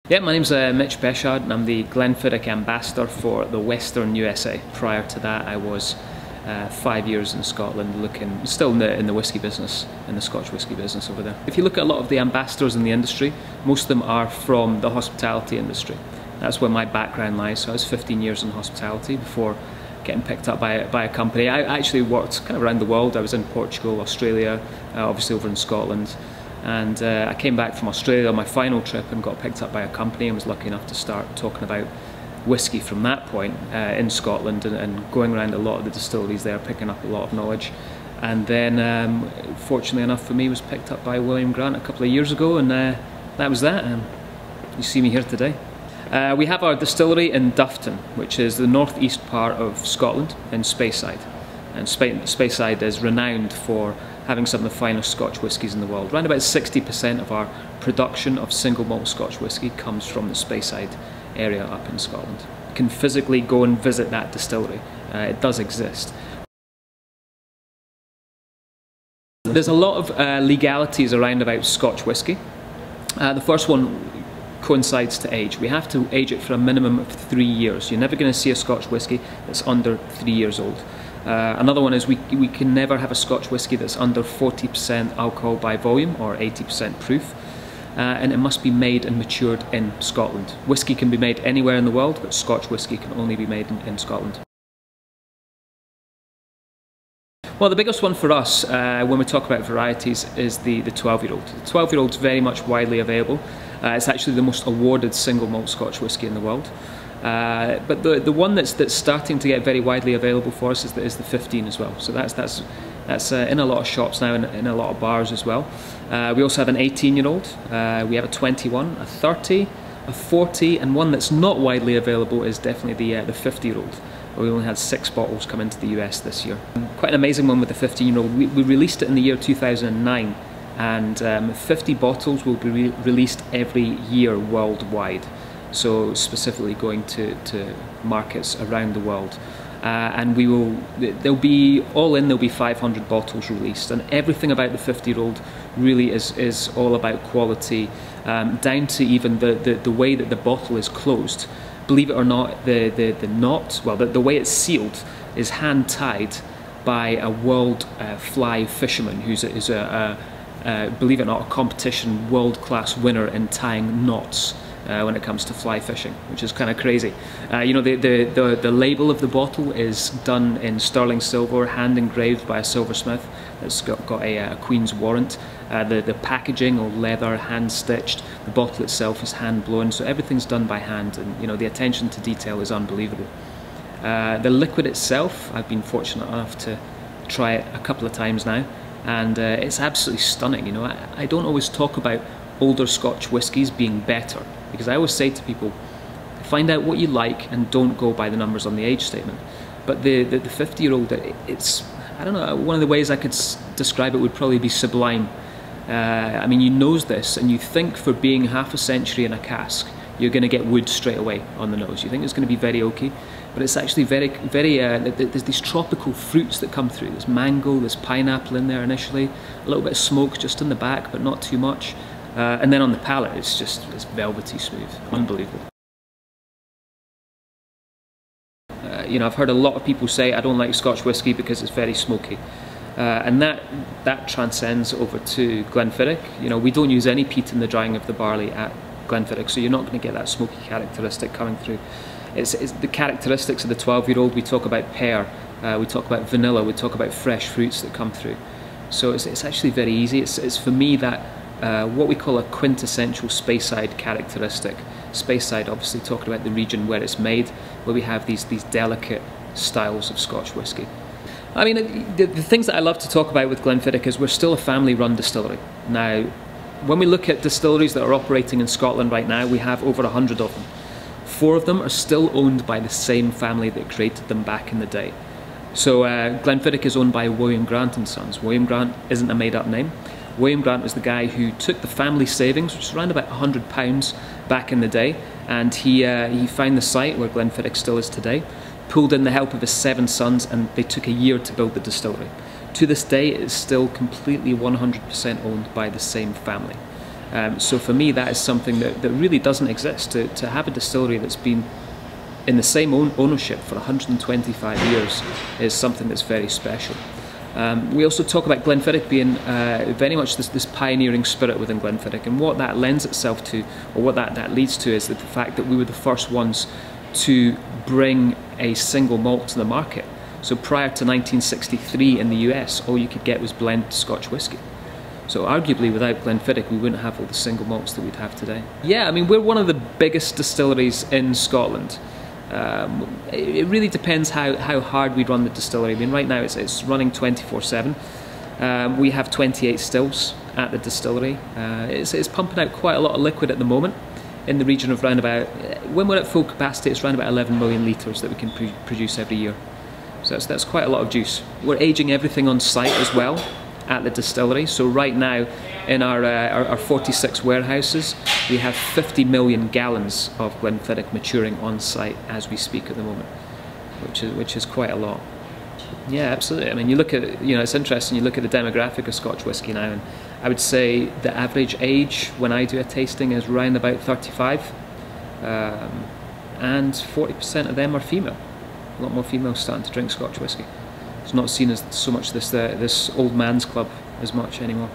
Yeah, my name's Mitch Beshard and I'm the Glenfiddich ambassador for the Western USA. Prior to that I was 5 years in Scotland still in the whisky business, in the Scotch whisky business over there. If you look at a lot of the ambassadors in the industry, most of them are from the hospitality industry. That's where my background lies. So I was 15 years in hospitality before getting picked up by a company. I actually worked kind of around the world. I was in Portugal, Australia, obviously over in Scotland. And I came back from Australia on my final trip and got picked up by a company and was lucky enough to start talking about whisky from that point in Scotland and going around a lot of the distilleries there, picking up a lot of knowledge. And then, fortunately enough for me, was picked up by William Grant a couple of years ago, and that was that. You see me here today. We have our distillery in Dufftown, which is the northeast part of Scotland in Speyside. And Speyside is renowned for having some of the finest Scotch whiskies in the world. Around about 60% of our production of single malt Scotch whisky comes from the Speyside area up in Scotland. You can physically go and visit that distillery. It does exist. There's a lot of legalities around about Scotch whisky. The first one coincides to age. We have to age it for a minimum of 3 years. You're never going to see a Scotch whisky that's under 3 years old. Another one is we can never have a Scotch whisky that's under 40% alcohol by volume or 80% proof, and it must be made and matured in Scotland. Whisky can be made anywhere in the world, but Scotch whisky can only be made in Scotland. Well, the biggest one for us when we talk about varieties is the 12-year-old. The 12-year-old is very much widely available. It's actually the most awarded single malt Scotch whisky in the world. But the one that's starting to get very widely available for us is the 15 as well. So that's in a lot of shops now and in a lot of bars as well. We also have an 18-year-old. We have a 21, a 30, a 40, and one that's not widely available is definitely the 50-year-old. We only had 6 bottles come into the US this year. Quite an amazing one with the 15-year-old. We released it in the year 2009, and 50 bottles will be released every year worldwide. So specifically going to markets around the world, and there'll be 500 bottles released, and everything about the 50-year-old really is all about quality, down to even the way that the bottle is closed. Believe it or not, the way it's sealed is hand tied by a world fly fisherman who's believe it or not, a competition world-class winner in tying knots. When it comes to fly fishing, which is kind of crazy. You know, the label of the bottle is done in sterling silver, hand engraved by a silversmith that's got a Queen's warrant. The packaging or leather, hand stitched. The bottle itself is hand blown, so everything's done by hand, and you know the attention to detail is unbelievable. The liquid itself, I've been fortunate enough to try it a couple of times now, and it's absolutely stunning. You know, I don't always talk about older Scotch whiskies being better, because I always say to people, find out what you like and don't go by the numbers on the age statement. But the 50-year-old, it's, I don't know, one of the ways I could describe it would probably be sublime. I mean, you nose this and you think for being half a century in a cask, you're going to get wood straight away on the nose. You think it's going to be very oaky, but it's actually very, there's these tropical fruits that come through. There's mango, there's pineapple in there initially, a little bit of smoke just in the back, but not too much. And then on the palate, it's velvety smooth, unbelievable. You know, I've heard a lot of people say I don't like Scotch whisky because it's very smoky, and that transcends over to Glenfiddich. You know, we don't use any peat in the drying of the barley at Glenfiddich, so you're not going to get that smoky characteristic coming through. It's the characteristics of the 12-year-old. We talk about pear, we talk about vanilla, we talk about fresh fruits that come through. So it's actually very easy. It's for me that. What we call a quintessential Speyside characteristic. Speyside, obviously talking about the region where it's made, where we have these delicate styles of Scotch whisky. I mean, the things that I love to talk about with Glenfiddich is we're still a family-run distillery. Now, when we look at distilleries that are operating in Scotland right now, we have over 100 of them. 4 of them are still owned by the same family that created them back in the day. So Glenfiddich is owned by William Grant and Sons. William Grant isn't a made-up name. William Grant was the guy who took the family savings, which was around about £100 back in the day, and he found the site where Glenfiddich still is today, pulled in the help of his 7 sons, and they took a year to build the distillery. To this day, it is still completely 100% owned by the same family. So for me, that is something that really doesn't exist. To have a distillery that's been in the same ownership for 125 years is something that's very special. We also talk about Glenfiddich being very much this pioneering spirit within Glenfiddich, and what that lends itself to, or what that leads to, is the fact that we were the first ones to bring a single malt to the market. So prior to 1963 in the US, all you could get was blended Scotch whisky. So arguably without Glenfiddich we wouldn't have all the single malts that we'd have today. Yeah, I mean, we're one of the biggest distilleries in Scotland. It really depends how hard we run the distillery. I mean, right now it's running 24/7. We have 28 stills at the distillery. It's pumping out quite a lot of liquid at the moment, in the region of around about, when we're at full capacity, it's around about 11 million litres that we can produce every year. So that's quite a lot of juice. We're aging everything on site as well at the distillery. So right now in our 46 warehouses, we have 50 million gallons of Glenfiddich maturing on site as we speak at the moment, which is quite a lot. Yeah, absolutely. I mean, you look at, it's interesting, you look at the demographic of Scotch whisky now, and I would say the average age when I do a tasting is around about 35, and 40% of them are female. A lot more females starting to drink Scotch whisky. It's not seen as so much this old man's club as much anymore.